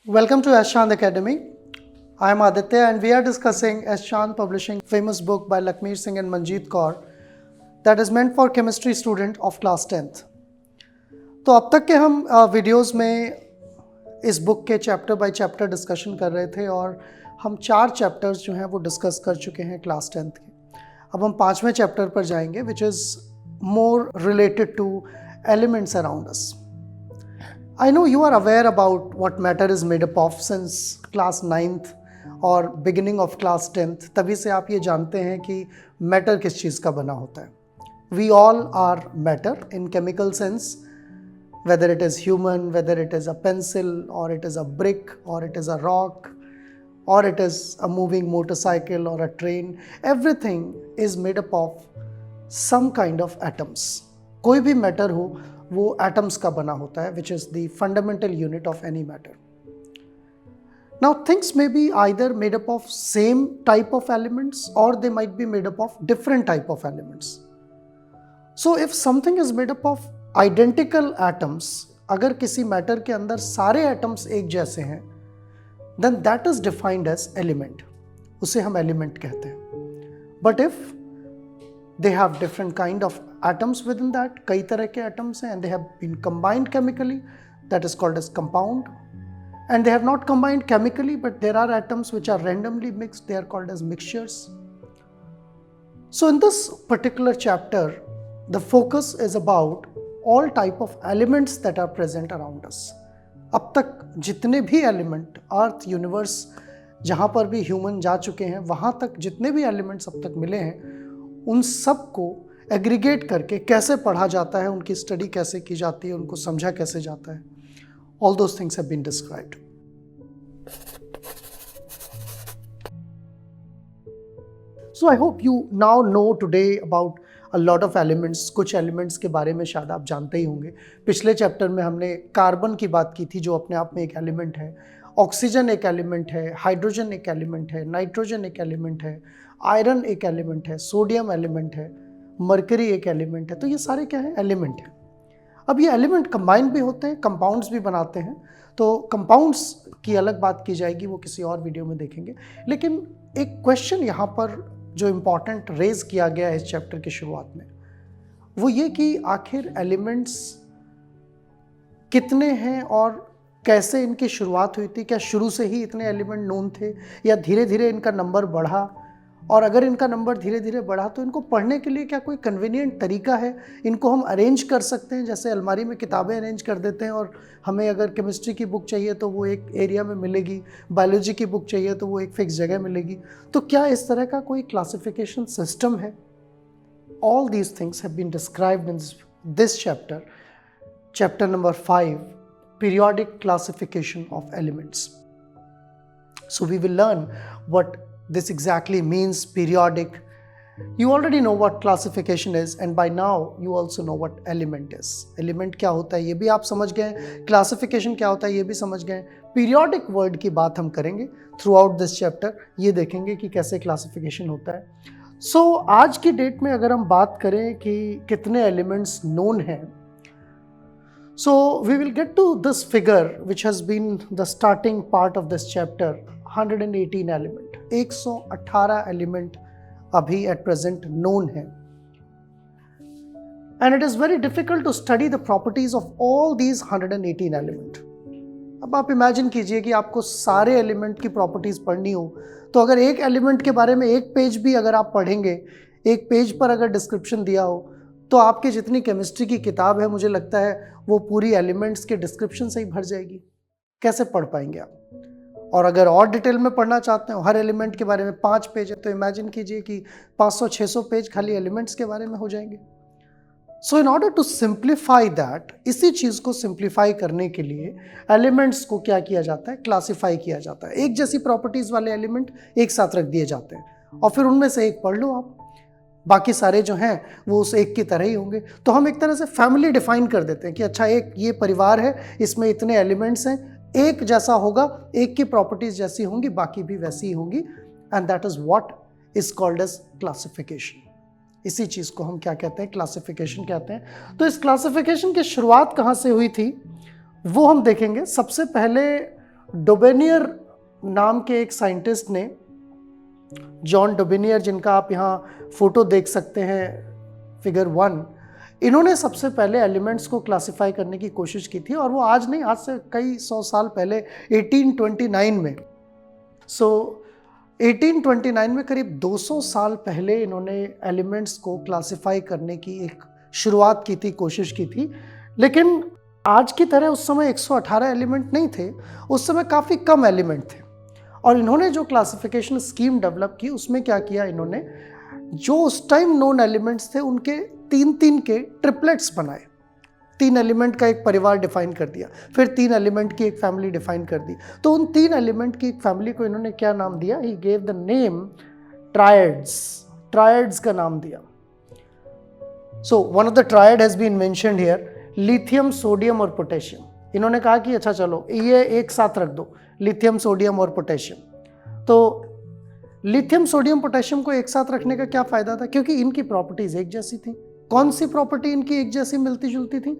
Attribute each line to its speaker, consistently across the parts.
Speaker 1: Welcome to S. Chand Academy. I am Aditya and we are discussing S. Chand Publishing famous book by Lakmeer Singh and Manjeet Kaur that is meant for chemistry student of class 10th. तो अब तक के हम videos में इस book के chapter by chapter discussion कर रहे थे और हम 4 चैप्टर्स जो हैं वो डिस्कस कर चुके हैं क्लास 10th के. अब हम 5वें चैप्टर पर जाएंगे which is more related two elements around us. I know you are aware about what matter is made up of since class 9th और beginning of class 10th. तभी से आप ये जानते हैं कि matter किस चीज़ का बना होता है. We all are matter in chemical sense, whether it is human, whether it is a pencil or it is a brick or it is a rock or it is a moving motorcycle or a train. Everything is made up of some kind of atoms. कोई भी matter हो वो atoms का बना होता है which is the fundamental unit of any matter. Now things may be either made up of same type of elements और they might be made up of different type of elements. So if something is made up of identical atoms, अगर किसी matter के अंदर सारे atoms एक जैसे हैं then that is defined as element. उसे हम एलिमेंट कहते हैं. But if they have different kind of atoms within that, कई तरह के atoms हैं and they have been combined chemically, that is called as compound. And they have not combined chemically but there are atoms which are randomly mixed, they are called as mixtures. So in this particular chapter the focus is about all type of elements that are present around us. अब तक जितने भी element अर्थ universe जहाँ पर भी human जा चुके हैं वहाँ तक जितने भी एलिमेंट्स अब तक मिले हैं उन सब को एग्रीगेट करके कैसे पढ़ा जाता है, उनकी स्टडी कैसे की जाती है, उनको समझा कैसे जाता है, all those things have been described. So I hope you now know today about a lot of elements. कुछ एलिमेंट्स के बारे में शायद आप जानते ही होंगे. पिछले चैप्टर में हमने कार्बन की बात की थी जो अपने आप में एक एलिमेंट है. ऑक्सीजन एक एलिमेंट है, हाइड्रोजन एक एलिमेंट है, नाइट्रोजन एक एलिमेंट है, आयरन एक एलिमेंट है, सोडियम एलिमेंट है, मरकरी एक एलिमेंट है. तो ये सारे क्या है? एलिमेंट है. अब ये एलिमेंट कंबाइन भी होते हैं, कंपाउंड्स भी बनाते हैं. तो कंपाउंड्स की अलग बात की जाएगी, वो किसी और वीडियो में देखेंगे. लेकिन एक क्वेश्चन यहाँ पर जो इम्पॉर्टेंट रेज किया गया है इस चैप्टर की शुरुआत में वो ये कि आखिर एलिमेंट्स कितने हैं और कैसे इनकी शुरुआत हुई थी. क्या शुरू से ही इतने एलिमेंट नोन थे या धीरे धीरे इनका नंबर बढ़ा, और अगर इनका नंबर धीरे धीरे बढ़ा तो इनको पढ़ने के लिए क्या कोई कन्वीनियंट तरीका है, इनको हम अरेंज कर सकते हैं जैसे अलमारी में किताबें अरेंज कर देते हैं और हमें अगर केमिस्ट्री की बुक चाहिए तो वो एक एरिया में मिलेगी, बायोलॉजी की बुक चाहिए तो वो एक फिक्स जगह मिलेगी. तो क्या इस तरह का कोई क्लासिफिकेशन सिस्टम है? All these things have been described in this chapter, chapter number 5, periodic classification of elements. So we will learn what this exactly means, periodic. You already know what classification is and by now you also know what element is. Element क्या होता है ये भी आप समझ गए, classification क्या होता है ये भी समझ गए. Periodic word की बात हम करेंगे throughout this chapter. ये देखेंगे कि कैसे classification होता है. So आज की डेट में अगर हम बात करें कि कितने elements known हैं, so we will get to this figure which has been the starting part of this chapter, 118 element. 118 element अभी at present known है. And it is very difficult to study the properties of all these 118 element. अब आप imagine कीजिए कि आपको सारे element की properties पढ़नी हो तो अगर एक element के बारे में एक पेज भी अगर आप पढ़ेंगे, एक पेज पर अगर description दिया हो तो आपकी जितनी केमिस्ट्री की किताब है मुझे लगता है वो पूरी एलिमेंट्स के डिस्क्रिप्शन से ही भर जाएगी. कैसे पढ़ पाएंगे आप? और अगर और डिटेल में पढ़ना चाहते हो हर एलिमेंट के बारे में 5 पेज है तो इमेजिन कीजिए कि 500-600 पेज खाली एलिमेंट्स के बारे में हो जाएंगे. So in order to simplify that, इसी चीज़ को सिंप्लीफाई करने के लिए एलिमेंट्स को क्या किया जाता है? क्लासीफाई किया जाता है. एक जैसी प्रॉपर्टीज़ वाले एलिमेंट एक साथ रख दिए जाते हैं और फिर उनमें से एक पढ़ लो आप, बाकी सारे जो हैं वो उस एक की तरह ही होंगे. तो हम एक तरह से फैमिली डिफाइन कर देते हैं कि अच्छा एक ये परिवार है, इसमें इतने एलिमेंट्स हैं, एक जैसा होगा, एक की प्रॉपर्टीज जैसी होंगी, बाकी भी वैसी ही होंगी. And that is what is called as classification. इसी चीज़ को हम क्या कहते हैं? क्लासिफिकेशन कहते हैं. तो इस क्लासिफिकेशन की शुरुआत कहाँ से हुई थी वो हम देखेंगे. सबसे पहले डोबेनियर नाम के एक साइंटिस्ट ने, जॉन डोबेनियर, जिनका आप यहाँ फोटो देख सकते हैं फिगर 1, इन्होंने सबसे पहले एलिमेंट्स को क्लासिफाई करने की कोशिश की थी, और वो आज नहीं, आज से कई 100 साल पहले 1829 में। 1829 में, करीब 200 साल पहले इन्होंने एलिमेंट्स को क्लासिफाई करने की एक शुरुआत की थी, कोशिश की थी। लेकिन आज की तरह उस समय 118 एलिमेंट नहीं थे, उस समय काफ़ी कम एलिमेंट थे। और इन्होंने जो क्लासिफिकेशन स्कीम डेवलप की, उसमें क्या किया इन्होंने, जो उस टाइम नोन एलिमेंट्स थे उनके 3-3 के ट्रिपलेट्स बनाए। 3 एलिमेंट का एक परिवार डिफाइन कर दिया, फिर 3 एलिमेंट की एक फैमिली डिफाइन कर दी। तो उन 3 एलिमेंट की एक फैमिली को इन्होंने क्या नाम दिया? He gave the name triads. Triads का नाम दिया। So one of the triad has been mentioned here, lithium, sodium और पोटेशियम। इन्होंने कहा कि अच्छा चलो ये एक साथ रख दो, लिथियम, सोडियम और पोटेशियम। तो लिथियम, सोडियम, पोटेशियम को एक साथ रखने का क्या फायदा था? क्योंकि इनकी प्रॉपर्टीज एक जैसी थी। कौन सी प्रॉपर्टी इनकी एक जैसी मिलती जुलती थी?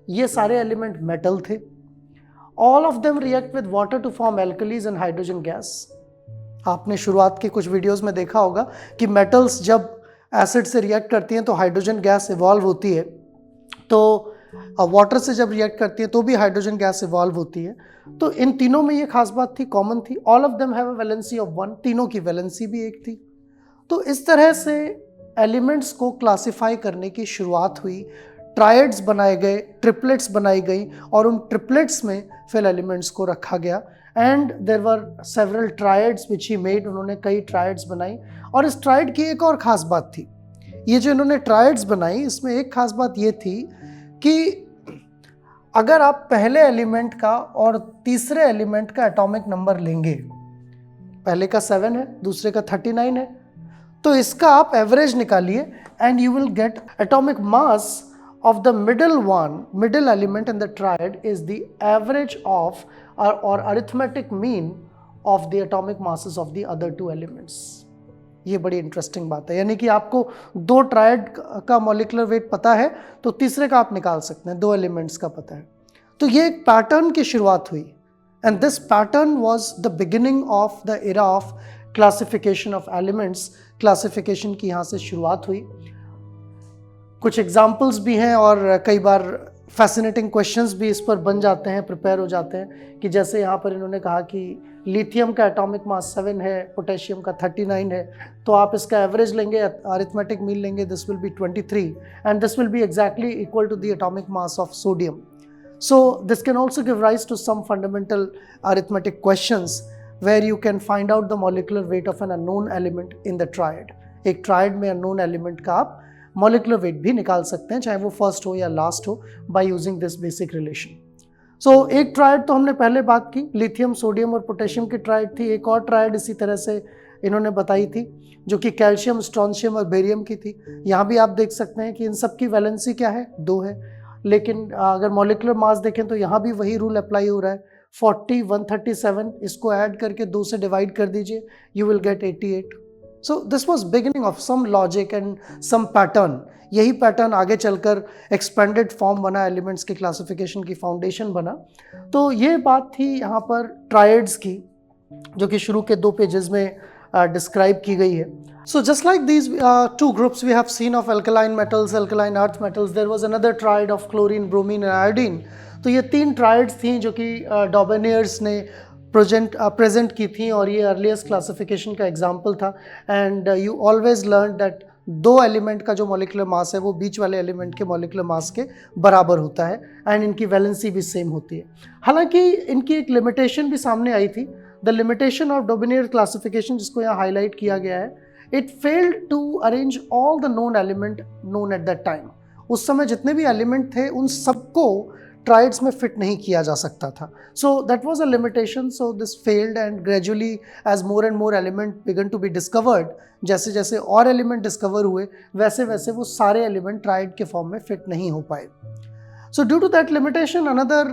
Speaker 1: ये सारे एलिमेंट मेटल थे। All of them react with water to form alkalis and hydrogen gas. आपने शुरुआत के कुछ वीडियोस में देखा होगा कि मेटल्स जब एसिड से रिएक्ट करती हैं तो हाइड्रोजन गैस इवॉल्व होती है, तो वाटर से जब रिएक्ट करती है तो भी हाइड्रोजन गैस इवॉल्व होती है। तो इन तीनों में ये खास बात थी, कॉमन थी। All of them have a valency of 1, तीनों की वैलेंसी भी एक थी। तो इस तरह से एलिमेंट्स को क्लासिफाई करने की शुरुआत हुई। ट्रायड्स बनाए गए, ट्रिपलेट्स बनाई गई, और उन ट्रिपलेट्स में फिर एलिमेंट्स को रखा गया। And there were several triads which he made. उन्होंने कई ट्रायड्स बनाई। और इस ट्रायड की एक और ख़ास बात थी, ये जो इन्होंने ट्रायड्स बनाई, इसमें एक ख़ास बात ये थी कि अगर आप पहले एलिमेंट का और तीसरे एलिमेंट का एटॉमिक नंबर लेंगे, पहले का 7 है, दूसरे का 39 है, तो इसका आप एवरेज निकालिए and you will get atomic mass of the middle element in the triad is the average of or arithmetic mean of the atomic masses of the other 2 elements. ये बड़ी इंटरेस्टिंग बात है। यानी कि आपको 2 ट्रायड का molecular weight पता है तो तीसरे का आप निकाल सकते हैं, 2 एलिमेंट्स का पता है। तो ये एक पैटर्न की शुरुआत हुई, and this pattern was the beginning of the era of classification of elements. Classification की यहाँ से शुरुआत हुई। कुछ एग्जाम्पल्स भी हैं और कई बार फैसिनेटिंग क्वेश्चंस भी इस पर बन जाते हैं, प्रिपेयर हो जाते हैं। कि जैसे यहाँ पर इन्होंने कहा कि लिथियम का एटॉमिक मास 7 है, पोटेशियम का 39 है, तो आप इसका एवरेज लेंगे, अरिथमेटिक मीन लेंगे, this will be 23 and this will be exactly equal to the atomic mass of sodium. So this can also give rise to some fundamental arithmetic questions where you can find out the molecular weight of an unknown element in the triad. एक triad में unknown element का आप molecular weight भी निकाल सकते हैं, चाहे वो फर्स्ट हो या लास्ट हो, by using this basic relation. So एक ट्रायड तो हमने पहले बात की, लिथियम, सोडियम और पोटेशियम की ट्रायड थी। एक और ट्रायड इसी तरह से इन्होंने बताई थी, जो कि कैल्शियम, स्ट्रॉन्शियम और बेरियम की थी। यहाँ भी आप देख सकते हैं कि इन सब की वैलेंसी क्या है? 2 है। लेकिन अगर मॉलिक्यूलर मास देखें तो यहाँ भी वही रूल अप्लाई हो रहा है, 40, 137, इसको ऐड करके 2 से डिवाइड कर दीजिए, you will get 88। So this was beginning of some logic and some pattern. यही पैटर्न आगे चलकर एक्सपेंडेड फॉर्म बना, एलिमेंट्स की क्लासिफिकेशन की फाउंडेशन बना। तो ये बात थी यहाँ पर ट्रायड्स की, जो कि शुरू के 2 पेजेस में डिस्क्राइब की गई है। So just like these 2 groups we have seen of alkaline metals, alkaline earth metals, there was another triad of chlorine, bromine and iodine. तो ये 3 ट्रायड्स थी जो कि डॉबेनियर्स ने प्रेजेंट की थी, और ये अर्लीस्ट क्लासिफिकेशन का एग्जाम्पल था। And you always learn that 2 element का जो मॉलिक्यूलर मास है वो बीच वाले एलिमेंट के मॉलिक्यूलर मास के बराबर होता है, एंड इनकी वैलेंसी भी सेम होती है। हालांकि इनकी एक लिमिटेशन भी सामने आई थी, the limitation of Dobereiner classification, जिसको यहाँ हाईलाइट किया गया है। It failed to arrange all the known element known at that time. उस समय जितने भी एलिमेंट थे उन सबको ट्रायड्स में फिट नहीं किया जा सकता था। So that was a limitation, so this failed and gradually as more and more element began to be discovered, जैसे जैसे और एलिमेंट डिस्कवर हुए वैसे वैसे वो सारे एलिमेंट ट्रायड के फॉर्म में फिट नहीं हो पाए। So due to that limitation, another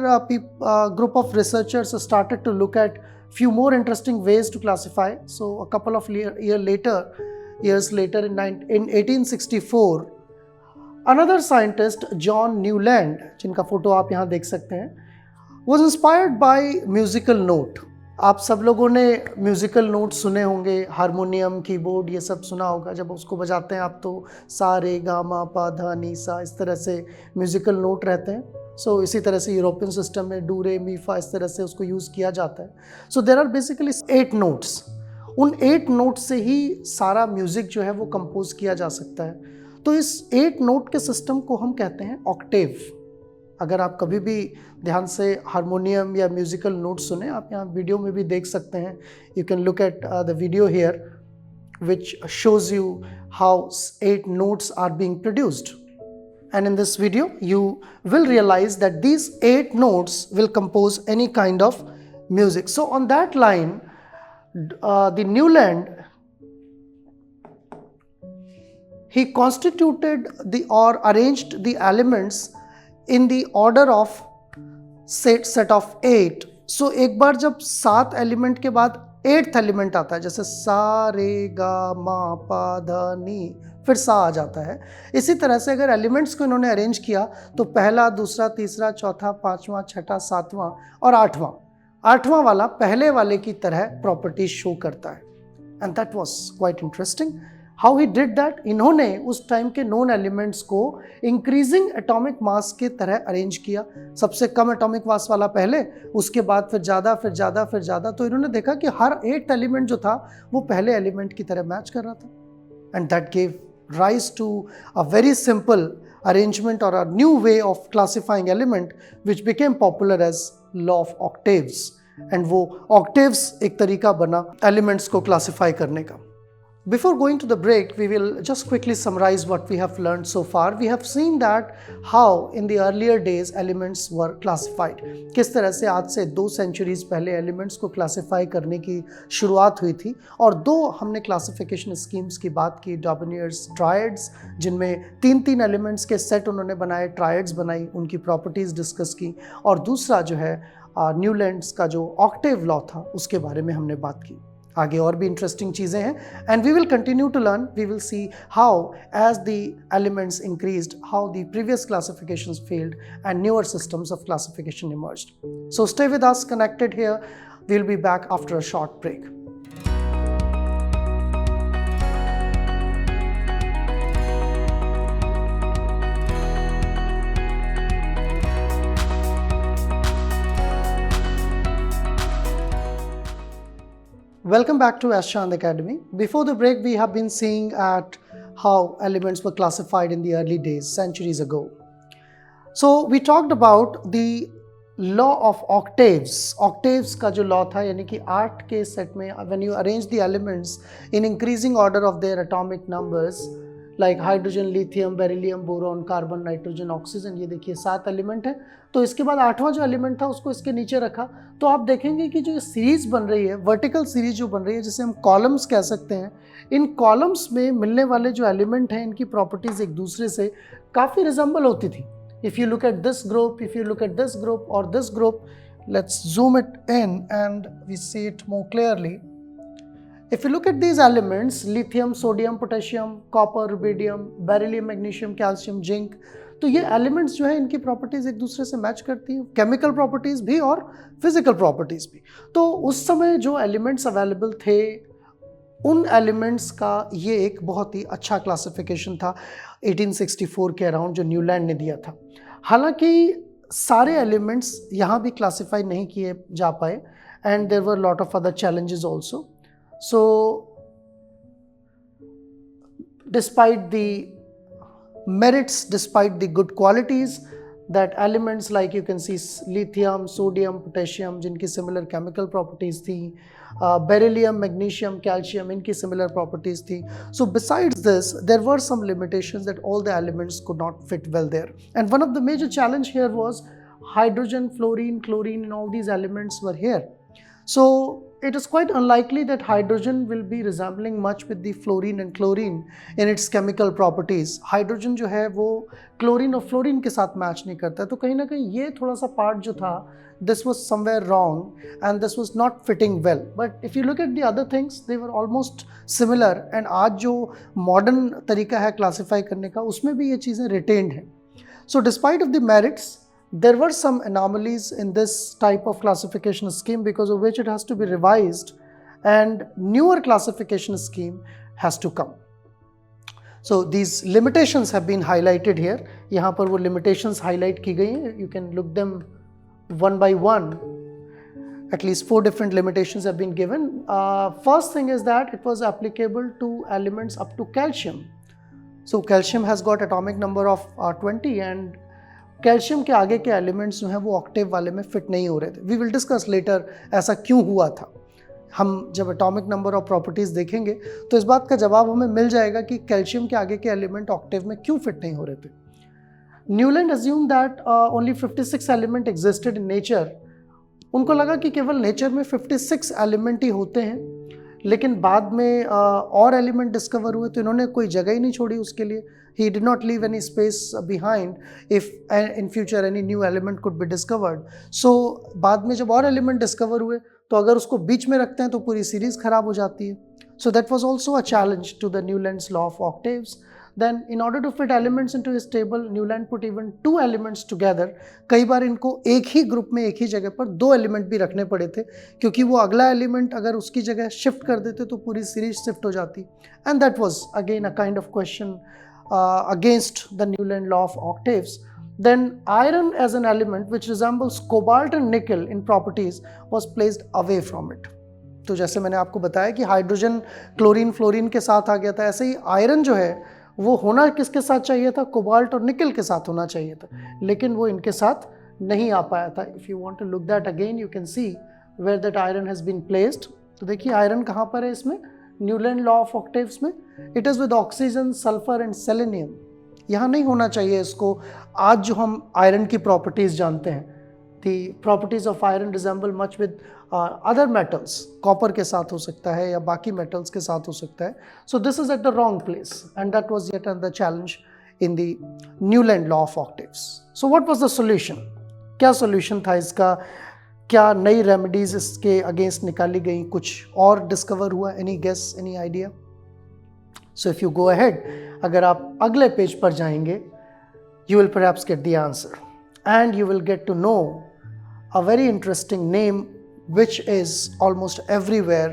Speaker 1: group of researchers started to look at few more interesting ways to classify. So a couple of years later in 1864, another scientist, John Newland, जिनका photo आप यहाँ देख सकते हैं, was inspired by musical note. आप सब लोगों ने म्यूज़िकल नोट सुने होंगे, हारमोनियम, कीबोर्ड, ये सब सुना होगा। जब उसको बजाते हैं आप तो सा रे गा मा पा धा नी सा, इस तरह से म्यूज़िकल नोट रहते हैं। सो इसी तरह से यूरोपियन सिस्टम में डू रे मी फा, इस तरह से उसको यूज़ किया जाता है। So there are basically 8 notes. उन 8 नोट से ही सारा म्यूज़िक जो है वो कंपोज किया जा सकता है। तो इस 8 नोट के सिस्टम को हम कहते हैं ऑक्टेव। अगर आप कभी भी ध्यान से हारमोनियम या म्यूजिकल नोट सुने, आप यहाँ वीडियो में भी देख सकते हैं। You can look at the video here which shows you how 8 notes are being produced. And in this video you will realize that these 8 notes will compose any kind of music. So on that line, the Newland, he constituted or arranged the elements in the order of set of 8. So एक बार जब 7 element के बाद 8th element आता है, जैसे सा रे गा मा पा धा नी, फिर सा आ जाता है। इसी तरह से अगर एलिमेंट्स को इन्होंने अरेंज किया तो पहला, दूसरा, तीसरा, चौथा, पांचवा, छठा, सातवां और आठवां वाला पहले वाले की तरह प्रॉपर्टीज शो करता है। And that was quite interesting how he did that. इन्होंने उस टाइम के नोन एलिमेंट्स को इंक्रीजिंग एटॉमिक मास के तरह अरेंज किया। सबसे कम एटॉमिक मास वाला पहले, उसके बाद फिर ज़्यादा, फिर ज़्यादा, फिर ज़्यादा। तो इन्होंने देखा कि हर 8th एलिमेंट जो था वो पहले एलिमेंट की तरह मैच कर रहा था। And that gave rise to a very simple arrangement or a new way of classifying element which became popular as law of octaves. And वो octaves एक तरीका बना elements को classify करने का। Before going to the break, we will just quickly summarize what we have learned so far. We have seen that how in the earlier days elements were classified. किस तरह से आज से 2 centuries पहले elements को classify करने की शुरुआत हुई थी। और 2 हमने classification schemes की बात की, Dobinier's triads, जिनमें 3 elements के set उन्होंने बनाए, triads बनाई, उनकी properties discuss की। और दूसरा जो है न्यूलैंड्स का जो octave law था, उसके बारे में हमने बात की। आगे और भी इंटरेस्टिंग चीज़ें हैं and we will continue to learn. We will see how as the elements increased, how the previous classifications failed and newer systems of classification emerged. So stay with us connected here. We will be back after a short break. Welcome back to Ash Chand Academy. Before the break, we have been seeing at how elements were classified in the early days, centuries ago. So we talked about the law of octaves. Octaves का जो law था, यानी कि 8 के set में when you arrange the elements in increasing order of their atomic numbers, like hydrogen, lithium, beryllium, boron, carbon, nitrogen, oxygen, ये देखिए 7 element है। तो इसके बाद 8वां जो एलिमेंट था उसको इसके नीचे रखा। तो आप देखेंगे कि जो सीरीज बन रही है, वर्टिकल सीरीज जो बन रही है, जिसे हम कॉलम्स कह सकते हैं, इन कॉलम्स में मिलने वाले जो एलिमेंट हैं, इनकी प्रॉपर्टीज एक दूसरे से काफ़ी रिजेंबल होती थी। If you look at this group, if you look at this group और this group, let's zoom it in and we see it more clearly. If you look at these elements, lithium, sodium, potassium, copper, rubidium, beryllium, magnesium, calcium, zinc, तो ये elements जो है इनकी properties एक दूसरे से match करती हैं, केमिकल प्रॉपर्टीज भी और फिजिकल प्रॉपर्टीज भी। तो उस समय जो एलिमेंट्स अवेलेबल थे, उन एलिमेंट्स का ये एक बहुत ही अच्छा क्लासिफिकेशन था 1864 के अराउंड जो न्यूलैंड ने दिया था। हालांकि सारे एलिमेंट्स यहाँ भी क्लासीफाई नहीं किए जा पाए and there were lot of other challenges also. So despite the merits, despite the good qualities that elements like you can see lithium, sodium, potassium, जिनकी similar chemical properties थी, beryllium, magnesium, calcium, इनकी similar properties थी. So besides this, there were some limitations that all the elements could not fit well there. And one of the major challenge here was hydrogen, fluorine, chlorine, and all these elements were here. So it is quite unlikely that hydrogen will be resembling much with the fluorine and chlorine in its chemical properties. Hydrogen जो है वो chlorine और fluorine के साथ match नहीं करता है। तो कहीं ना कहीं ये थोड़ा सा पार्ट जो था, this was somewhere wrong and this was not fitting well. But if you look at the other things, they were almost similar. And आज जो modern तरीका है क्लासीफाई करने का, उसमें भी ये चीज़ें retained हैं. So despite of the merits, there were some anomalies in this type of classification scheme, because of which it has to be revised and newer classification scheme has to come. So these limitations have been highlighted here. यहाँ पर वो limitations highlight की गई हैं. You can look them one by one. At least 4 different limitations have been given. First thing is that it was applicable to elements up to calcium. So calcium has got atomic number of 20 and calcium के आगे के elements जो हैं वो octave वाले में fit नहीं हो रहे थे. We will discuss later ऐसा क्यों हुआ था. हम जब atomic number of properties देखेंगे तो इस बात का जवाब हमें मिल जाएगा कि calcium के आगे के element octave में क्यों fit नहीं हो रहे थे. Newland assumed that only 56 element existed in nature. उनको लगा कि केवल नेचर में 56 एलिमेंट ही होते हैं, लेकिन बाद में और एलिमेंट डिस्कवर हुए तो इन्होंने कोई जगह ही नहीं छोड़ी उसके लिए. He did not leave any space behind if in future any new element could be discovered. So बाद में जब और एलिमेंट डिस्कवर हुए तो अगर उसको बीच में रखते हैं तो पूरी सीरीज खराब हो जाती है. So that was also a challenge to the Newlands law of octaves. Then in order to fit elements into his table, Newland put even 2 elements together. कई बार इनको एक ही ग्रुप में एक ही जगह पर 2 एलिमेंट भी रखने पड़े थे, क्योंकि वो अगला एलिमेंट अगर उसकी जगह शिफ्ट कर देते तो पूरी सीरीज शिफ्ट हो जाती. And that was again a kind of question against the Newland law of octaves. Then iron as an element which resembles cobalt and nickel in properties was placed away from it. तो जैसे मैंने आपको बताया कि hydrogen chlorine fluorine के साथ आ गया था, ऐसे ही आयरन जो है वो होना किसके साथ चाहिए था, कोबाल्ट और निकल के साथ होना चाहिए था, लेकिन वो इनके साथ नहीं आ पाया था. If you want to look that again you can see where that iron has been placed. तो देखिए आयरन कहाँ पर है इसमें, न्यूलैंड लॉ ऑफ ऑक्टेव्स में. It is with oxygen, sulphur and selenium. यहाँ नहीं होना चाहिए इसको. आज जो हम आयरन की प्रॉपर्टीज़ जानते हैं, the properties of iron resemble much with other metals. Copper के साथ हो सकता है या बाकी metals के साथ हो सकता है. So this is at the wrong place and that was yet another challenge in the Newland law of octaves. So what was the solution? क्या solution था इसका? क्या नई रेमेडीज इसके अगेंस्ट निकाली गई? कुछ और डिस्कवर हुआ? Any guess, any idea? So if you go ahead, अगर आप अगले पेज पर जाएंगे, you will perhaps get the answer and you will get to know a very interesting name which is almost everywhere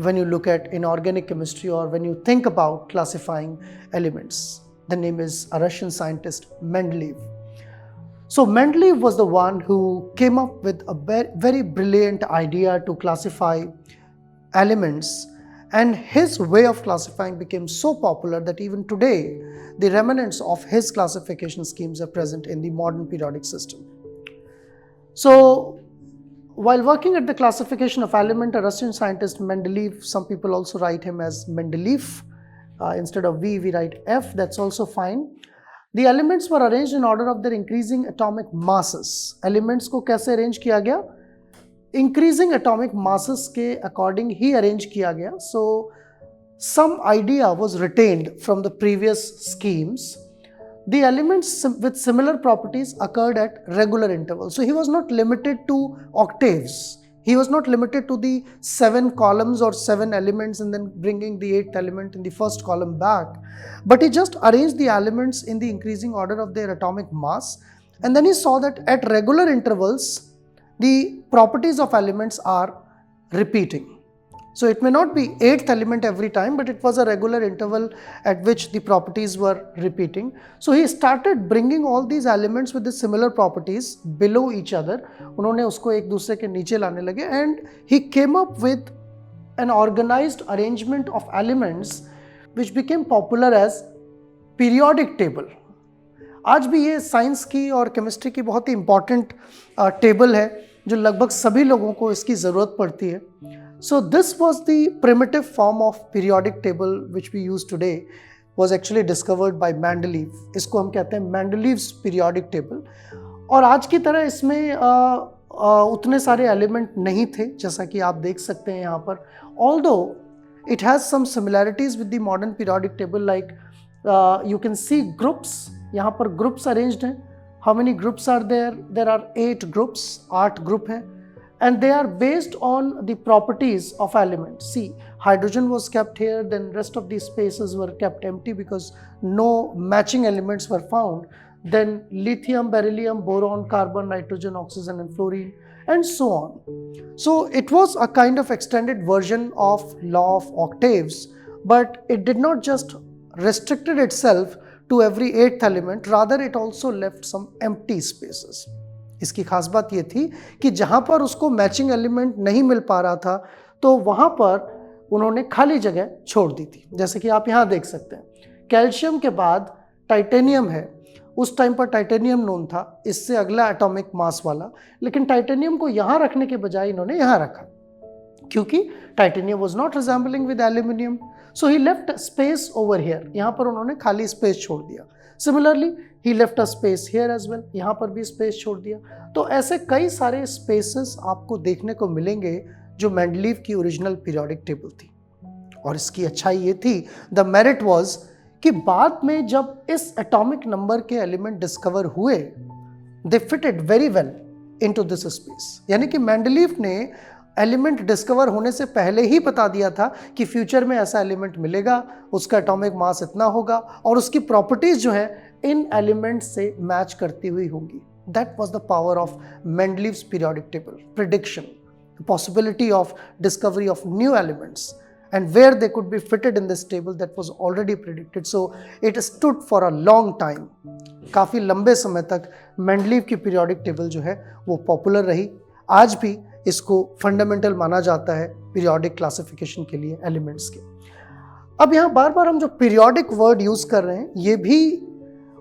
Speaker 1: when you look at inorganic chemistry or when you think about classifying elements. The name is a Russian scientist, Mendeleev. So Mendeleev was the one who came up with a very brilliant idea to classify elements, and his way of classifying became so popular that even today the remnants of his classification schemes are present in the modern periodic system. So while working at the classification of element, a Russian scientist Mendeleev, some people also write him as Mendeleev, instead of V we write F, that's also fine. The elements were arranged in order of their increasing atomic masses. Elements को कैसे arrange किया गया? Increasing atomic masses के according ही arrange किया गया. So some idea was retained from the previous schemes. The elements with similar properties occurred at regular intervals. So he was not limited to octaves. He was not limited to the 7 columns or 7 elements and then bringing the 8th element in the first column back. But he just arranged the elements in the increasing order of their atomic mass. And then he saw that at regular intervals, the properties of elements are repeating. So it may not be 8th element every time, but it was a regular interval at which the properties were repeating. So he started bringing all these elements with the similar properties below each other. उन्होंने उसको एक दूसरे के नीचे लाने लगे and he came up with an organized arrangement of elements which became popular as periodic table. आज भी ये साइंस की और केमिस्ट्री की बहुत ही इम्पॉर्टेंट टेबल है जो लगभग सभी लोगों को इसकी ज़रूरत पड़ती है. So this was the primitive form of periodic table which we use today, was actually discovered by Mendeleev. इसको हम कहते हैं Mendeleev's periodic table. और आज की तरह इसमें उतने सारे एलिमेंट नहीं थे जैसा कि आप देख सकते हैं यहाँ पर. Although it has some similarities with the modern periodic table, like you can see groups. यहाँ पर groups arranged हैं. How many groups are there? There are 8 groups, 8 group हैं. And they are based on the properties of elements. See, hydrogen was kept here, then rest of these spaces were kept empty because no matching elements were found. then lithium, beryllium, boron, carbon, nitrogen, oxygen and fluorine, and so on. So it was a kind of extended version of law of octaves, but it did not just restricted itself to every eighth element, rather it also left some empty spaces. इसकी खास बात ये थी कि जहां पर उसको matching element नहीं मिल पा रहा था तो वहां पर उन्होंने खाली जगह छोड़ दी थी। जैसे कि आप यहां देख सकते हैं, कैल्शियम के बाद टाइटेनियम है। उस टाइम पर टाइटेनियम नोन था, इससे अगला एटॉमिक मास वाला, लेकिन टाइटेनियम को यहां रखने के बजाय इन्होंने यहां रखा क्योंकि titanium was not resembling with aluminium, so he left space over here. यहां पर उन्होंने खाली स्पेस छोड़ दिया। Similarly he left a space here as well, यहां पर भी स्पेस छोड़ दिया। तो ऐसे कई सारे स्पेसेस आपको देखने को मिलेंगे जो मेंडलीव की ओरिजिनल पीरियोडिक टेबल थी। और इसकी अच्छाई ये थी, द मेरिट वाज कि बाद में जब इस एटॉमिक नंबर के एलिमेंट डिस्कवर हुए, they fitted very well into this space. यानी कि मेंडलीव ने एलिमेंट डिस्कवर होने से पहले ही बता दिया था कि फ्यूचर में ऐसा एलिमेंट मिलेगा, उसका एटॉमिक मास इतना होगा और उसकी प्रॉपर्टीज जो है इन एलिमेंट से मैच करती हुई होंगी। That was the power of Mendeleev's periodic table, prediction, the possibility of discovery of new elements and where they could be fitted in this table that was already predicted. So it stood for a long time. काफ़ी लंबे समय तक Mendeleev की periodic table जो है वो popular रही। आज भी इसको फंडामेंटल माना जाता है पीरियोडिक क्लासिफिकेशन के लिए एलिमेंट्स के। अब यहाँ बार बार हम जो पीरियोडिक वर्ड यूज़ कर रहे हैं ये भी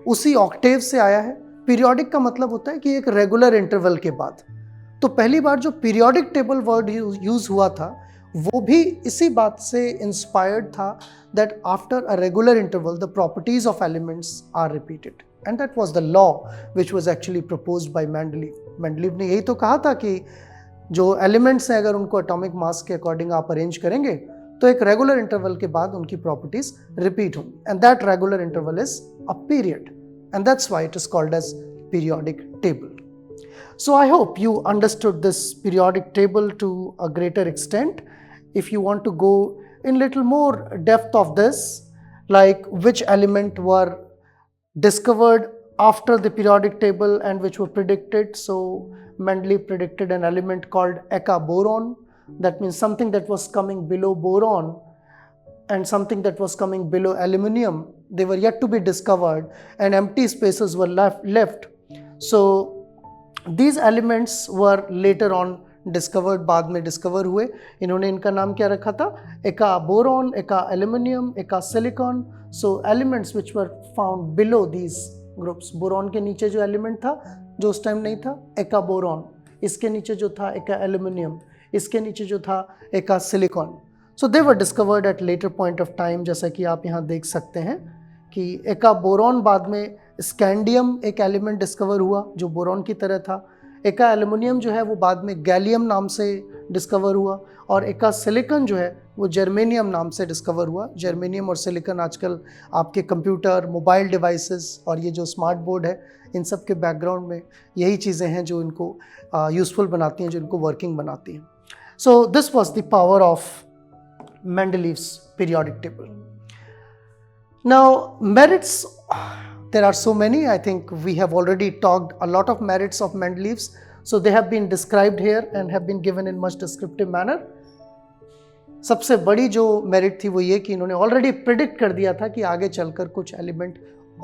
Speaker 1: उसी ऑक्टेव से आया है। पीरियोडिक का मतलब होता है कि एक रेगुलर इंटरवल के बाद। तो पहली बार जो पीरियोडिक टेबल वर्ड यूज हुआ था वो भी इसी बात से इंस्पायर्ड था, that after a regular interval the properties of elements are repeated, and that was the law which was actually proposed by Mendeleev. Mendeleev ने यही तो कहा था कि जो एलिमेंट्स हैं अगर उनको एटॉमिक मास के अकॉर्डिंग आप अरेंज करेंगे तो एक रेगुलर इंटरवल के बाद उनकी प्रॉपर्टीज रिपीट होंगी, and that regular interval is a period, and that's why it is called as periodic table. So I hope you understood this periodic table to a greater extent. If you want to go in little more depth of this, like which element were discovered after the periodic table and which were predicted. So Mendeleev predicted an element called Eka boron. That means something that was coming below boron and something that was coming below aluminium. They were yet to be discovered and empty spaces were left. So these elements were later on discovered, बाद में discover हुए। इन्होंने इनका नाम क्या रखा था? एका बोरॉन, एका एल्यूमिनियम, एका silicon. So elements which were found below these groups. Boron के नीचे जो एलिमेंट था जो उस टाइम नहीं था, एका बोरॉन। इसके नीचे जो था एका एल्यूमिनियम, इसके नीचे जो था एका silicon. So they were discovered at later point of time, जैसा कि आप यहाँ देख सकते हैं कि एका बोरॉन बाद में स्कैंडियम एक एलिमेंट डिस्कवर हुआ जो बोरॉन की तरह था। एका एल्यूमिनियम जो है वो बाद में गैलियम नाम से डिस्कवर हुआ, और एका सिलिकॉन जो है वो जर्मेनियम नाम से डिस्कवर हुआ। जर्मेनियम और सिलिकॉन आजकल आपके कंप्यूटर, मोबाइल डिवाइसेस और ये जो स्मार्ट बोर्ड है इन सब के बैकग्राउंड में यही चीज़ें हैं जो इनको यूज़फुल बनाती हैं, जो इनको वर्किंग बनाती हैं। So this was the power of Mendeleev's periodic table. Now merits, there are so many. I think we have already talked a lot of merits of Mendeleev's, so they have been described here and have been given in much descriptive manner. सबसे बड़ी जो merit थी वो ये कि इन्होंने already predict कर दिया था कि आगे चलकर कुछ एलिमेंट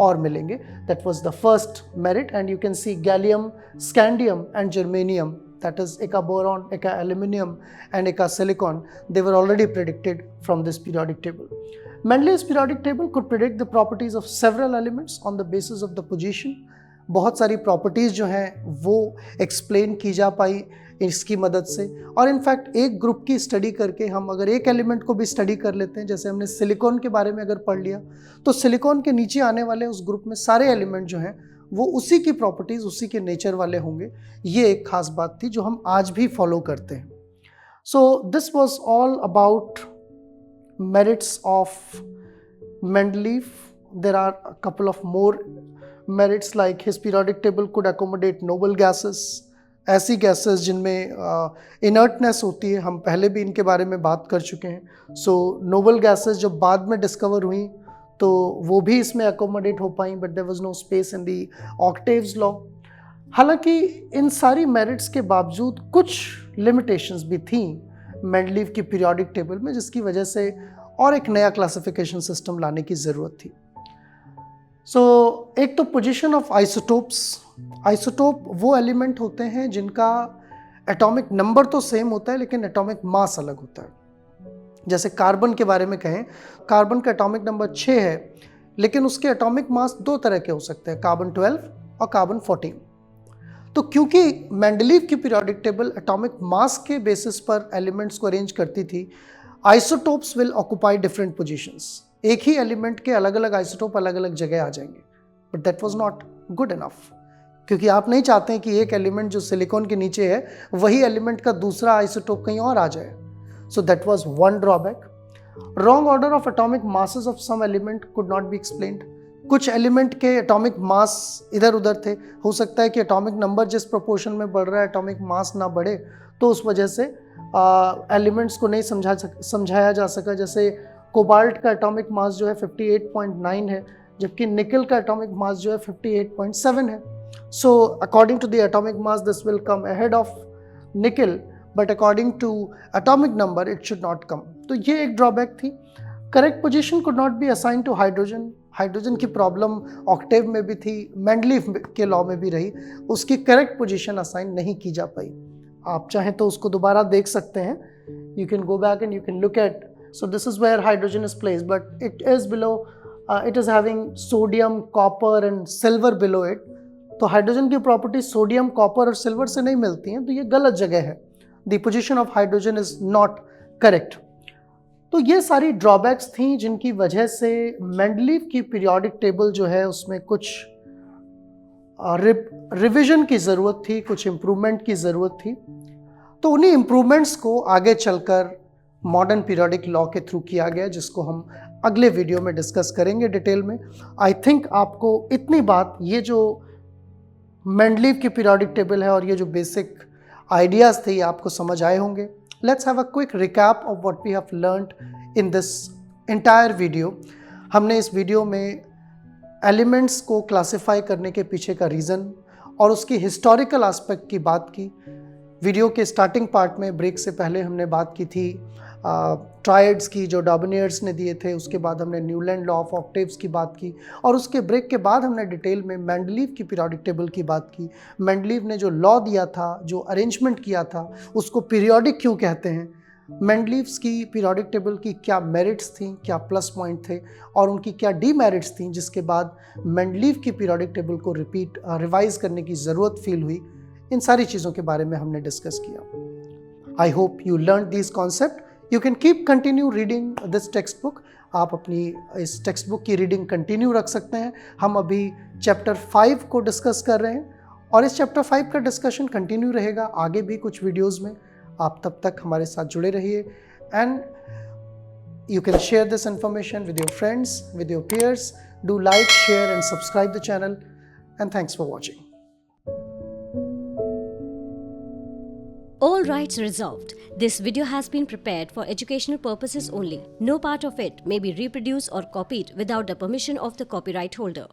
Speaker 1: और मिलेंगे। That was the first merit, and you can C gallium, scandium and germanium, that is eka boron, eka aluminium and eka silicon, they were already predicted from this periodic table. Mendeleev's periodic table could predict the properties of several elements on the basis of the position. बहुत सारी properties जो हैं वो explain की जा पाई इसकी मदद से, और इनफैक्ट एक ग्रुप की स्टडी करके हम अगर एक एलिमेंट को भी स्टडी कर लेते हैं, जैसे हमने सिलिकॉन के बारे में अगर पढ़ लिया, तो सिलिकॉन के नीचे आने वाले उस ग्रुप में सारे एलिमेंट जो हैं वो उसी की प्रॉपर्टीज़, उसी के नेचर वाले होंगे। ये एक खास बात थी जो हम आज भी फॉलो करते हैं। So this was all about merits of Mendeleev. There are a couple of more merits, like his periodic table could accommodate noble gases, ऐसी गैसेस जिनमें इनर्टनेस होती है। हम पहले भी इनके बारे में बात कर चुके हैं। सो नोबल गैसेस जब बाद में डिस्कवर हुई तो वो भी इसमें अकोमोडेट हो पाई, but there was no space in the octaves law. हालांकि इन सारी मेरिट्स के बावजूद कुछ लिमिटेशंस भी थी मेंडलीव की पीरियोडिक टेबल में, जिसकी वजह से और एक नया क्लासिफिकेशन सिस्टम लाने की ज़रूरत थी। एक तो पोजीशन ऑफ आइसोटोप्स। आइसोटोप वो एलिमेंट होते हैं जिनका एटॉमिक नंबर तो सेम होता है लेकिन एटॉमिक मास अलग होता है। जैसे कार्बन के बारे में कहें, कार्बन का एटॉमिक नंबर 6 है लेकिन उसके एटॉमिक मास दो तरह के हो सकते हैं, कार्बन 12 और कार्बन 14। तो क्योंकि मेंडलीव की पीरियोडिक टेबल एटॉमिक मास के बेसिस पर एलिमेंट्स को अरेंज करती थी, isotopes will occupy different positions. एक ही एलिमेंट के अलग अलग आइसोटोप अलग अलग जगह आ जाएंगे, but that was not good enough, क्योंकि आप नहीं चाहते हैं कि एक एलिमेंट जो सिलिकॉन के नीचे है वही एलिमेंट का दूसरा आइसोटोप कहीं और आ जाए। So that was one drawback. Wrong order of atomic masses of some element could not be explained. कुछ एलिमेंट के एटॉमिक मास इधर उधर थे, हो सकता है कि एटॉमिक नंबर जिस प्रोपोर्शन में बढ़ रहा है एटॉमिक मास ना बढ़े, तो उस वजह से एलिमेंट्स को नहीं समझाया जा सका। जैसे कोबाल्ट का एटॉमिक मास जो है 58.9 है, जबकि निकल का एटॉमिक मास जो है 58.7 है। So according to the atomic mass this will come ahead of nickel, but according to atomic number it should not come. तो ये एक ड्रॉबैक थी। Correct position could not be assign to hydrogen. Hydrogen की problem octave में भी थी, Mendeleev के law में भी रही, उसकी करेक्ट पोजीशन असाइन नहीं की जा पाई। आप चाहें तो उसको दोबारा देख सकते हैं, you can go back and you can look at. So this is where hydrogen is placed, but it is below, it is having sodium, copper and silver below it. तो हाइड्रोजन की प्रॉपर्टी सोडियम, कॉपर और silver से नहीं मिलती हैं, तो ये गलत जगह है। The position of hydrogen is not correct. तो ये सारी ड्रॉबैक्स थी जिनकी वजह से मेंडलीव की पीरियोडिक टेबल जो है उसमें कुछ रिविजन की ज़रूरत थी, कुछ इम्प्रूवमेंट की ज़रूरत थी। तो उन्हीं इम्प्रूवमेंट्स को आगे चलकर मॉडर्न पीरियोडिक लॉ के थ्रू किया गया, जिसको हम अगले वीडियो में डिस्कस करेंगे डिटेल में। आई थिंक आपको इतनी बात, ये जो मेंडलीव की पीरियोडिक टेबल है और ये जो बेसिक आइडियाज़ थे, ये आपको समझ आए होंगे। Let's have a quick recap of what we have learned in this entire video. हमने इस वीडियो में एलिमेंट्स को क्लासिफाई करने के पीछे का रीज़न और उसकी हिस्टोरिकल एस्पेक्ट की बात की। वीडियो के स्टार्टिंग पार्ट में ब्रेक से पहले हमने बात की थी ट्रायड्स की जो डॉबनियर्स ने दिए थे, उसके बाद हमने न्यूलैंड लॉ ऑफ ऑक्टेव्स की बात की, और उसके ब्रेक के बाद हमने डिटेल में मेंडलीव की पीरियोडिक टेबल की बात की। मेंडलीव ने जो लॉ दिया था, जो अरेंजमेंट किया था, उसको पीरियोडिक क्यों कहते हैं, मेंडलीव्स की पीरियोडिक टेबल की क्या मेरिट्स थी, क्या प्लस पॉइंट थे और उनकी क्या डीमेरिट्स थी, जिसके बाद मेंडलीव की पीरियोडिक टेबल को रिवाइज करने की ज़रूरत फील हुई। इन सारी चीज़ों के बारे में हमने डिस्कस किया। आई hope you learn this concept. You can keep continue reading this text book. आप अपनी इस टेक्स्ट बुक की रीडिंग कंटिन्यू रख सकते हैं। हम अभी चैप्टर 5 को डिस्कस कर रहे हैं और इस चैप्टर 5 का डिस्कशन कंटिन्यू रहेगा आगे भी कुछ वीडियोज़ में। आप तब तक हमारे साथ जुड़े रहिए and you can share this information with your friends, with your peers. Do like, share and subscribe the channel, and thanks for watching.
Speaker 2: All rights reserved. This video has been prepared for educational purposes only. No part of it may be reproduced or copied without the permission of the copyright holder.